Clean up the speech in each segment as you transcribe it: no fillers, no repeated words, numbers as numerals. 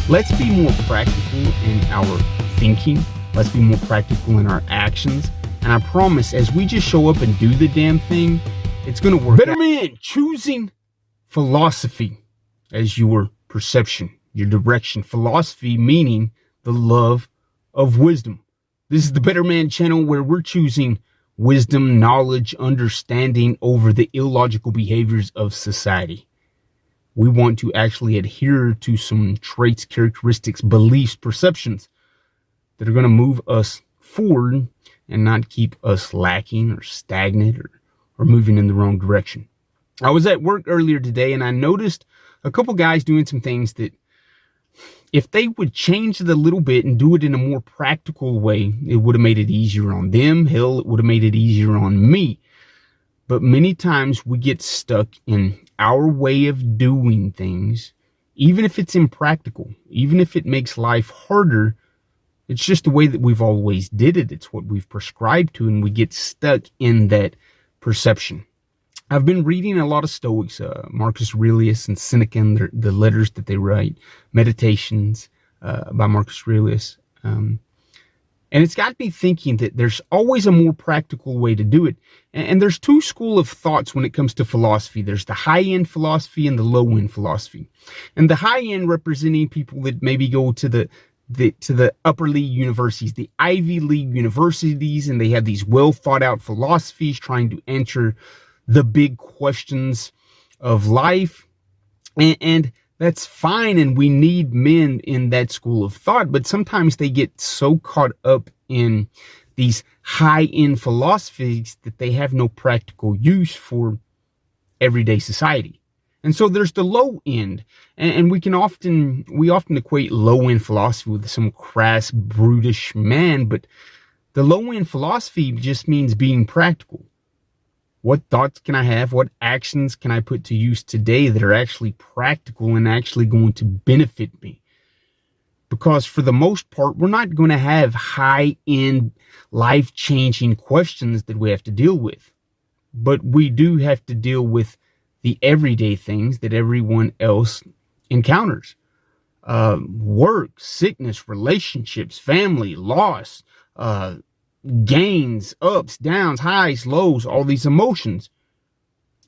Let's be more practical in our thinking. Let's be more practical in our actions. And I promise, as we just show up and do the damn thing, it's going to work. Better man, choosing philosophy as your perception, your direction. Philosophy meaning the love of wisdom. This is the Better Man channel where we're choosing wisdom, knowledge, understanding over the illogical behaviors of society. We want to actually adhere to some traits, characteristics, beliefs, perceptions that are going to move us forward and not keep us lacking or stagnant or moving in the wrong direction. I was at work earlier today and I noticed a couple guys doing some things that if they would change it a little bit and do it in a more practical way, it would have made it easier on them. Hell, it would have made it easier on me. But many times we get stuck in our way of doing things, even if it's impractical, even if it makes life harder. It's just the way that we've always did it. It's what we've prescribed to, and we get stuck in that perception. I've been reading a lot of Stoics, Marcus Aurelius and Seneca, and the letters that they write, Meditations by Marcus Aurelius. And it's got me thinking that there's always a more practical way to do it. And there's two schools of thoughts when it comes to philosophy. There's the high-end philosophy and the low-end philosophy. And the high-end representing people that maybe go to the upper league universities, the Ivy League universities, and they have these well-thought-out philosophies trying to answer the big questions of life. And that's fine, and we need men in that school of thought, but sometimes they get so caught up in these high-end philosophies that they have no practical use for everyday society. And so there's the low end, and we often equate low-end philosophy with some crass, brutish man, but the low-end philosophy just means being practical. What thoughts can I have? What actions can I put to use today that are actually practical and actually going to benefit me? Because for the most part, we're not going to have high-end, life-changing questions that we have to deal with. But we do have to deal with the everyday things that everyone else encounters. Work, sickness, relationships, family, loss, gains, ups, downs, highs, lows, all these emotions.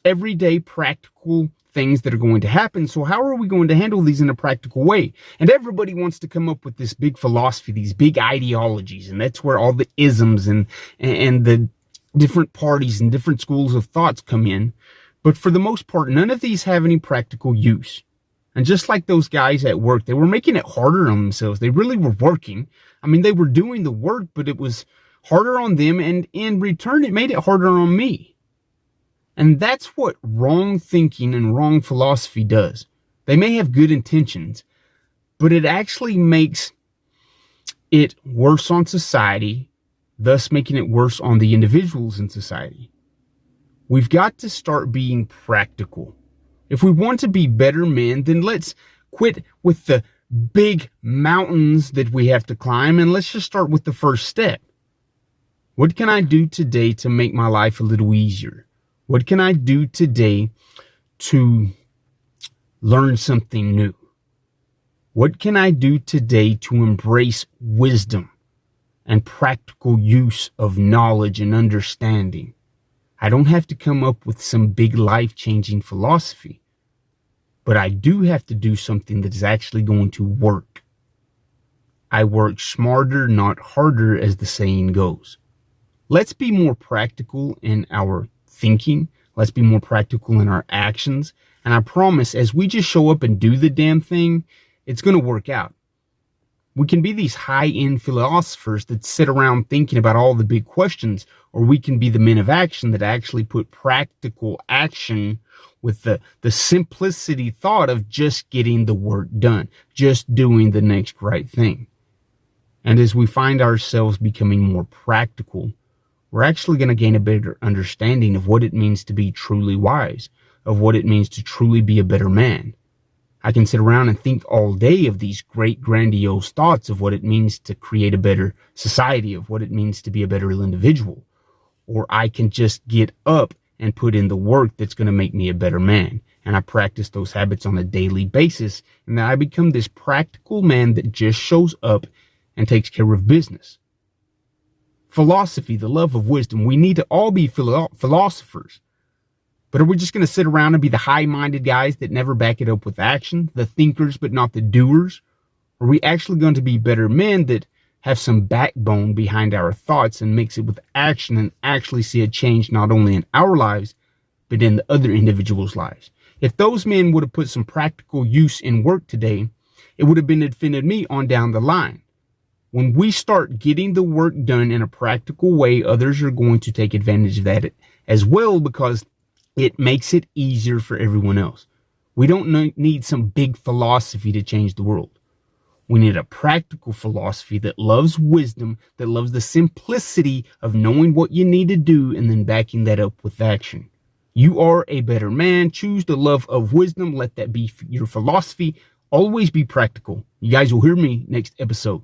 Everyday practical things that are going to happen. So how are we going to handle these in a practical way? And everybody wants to come up with this big philosophy, these big ideologies, and that's where all the isms and the different parties and different schools of thoughts come in. But for the most part, none of these have any practical use. And just like those guys at work, they were making it harder on themselves. They really were working. I mean, they were doing the work, but it was harder on them, and in return, it made it harder on me. And that's what wrong thinking and wrong philosophy does. They may have good intentions, but it actually makes it worse on society, thus making it worse on the individuals in society. We've got to start being practical. If we want to be better men, then let's quit with the big mountains that we have to climb, and let's just start with the first step. What can I do today to make my life a little easier? What can I do today to learn something new? What can I do today to embrace wisdom and practical use of knowledge and understanding? I don't have to come up with some big life-changing philosophy, but I do have to do something that is actually going to work. I work smarter, not harder, as the saying goes. Let's be more practical in our thinking. Let's be more practical in our actions. And I promise, as we just show up and do the damn thing, it's going to work out. We can be these high-end philosophers that sit around thinking about all the big questions, or we can be the men of action that actually put practical action with the simplicity thought of just getting the work done, just doing the next right thing. And as we find ourselves becoming more practical, we're actually going to gain a better understanding of what it means to be truly wise, of what it means to truly be a better man. I can sit around and think all day of these great grandiose thoughts of what it means to create a better society, of what it means to be a better individual. Or I can just get up and put in the work that's going to make me a better man. And I practice those habits on a daily basis. And then I become this practical man that just shows up and takes care of business. Philosophy, the love of wisdom. We need to all be philosophers. But are we just going to sit around and be the high-minded guys that never back it up with action? The thinkers but not the doers? Are we actually going to be better men that have some backbone behind our thoughts and mix it with action and actually see a change not only in our lives, but in the other individuals' lives? If those men would have put some practical use in work today, it would have benefited me on down the line. When we start getting the work done in a practical way, others are going to take advantage of that as well, because it makes it easier for everyone else. We don't need some big philosophy to change the world. We need a practical philosophy that loves wisdom, that loves the simplicity of knowing what you need to do and then backing that up with action. You are a better man. Choose the love of wisdom. Let that be your philosophy. Always be practical. You guys will hear me next episode.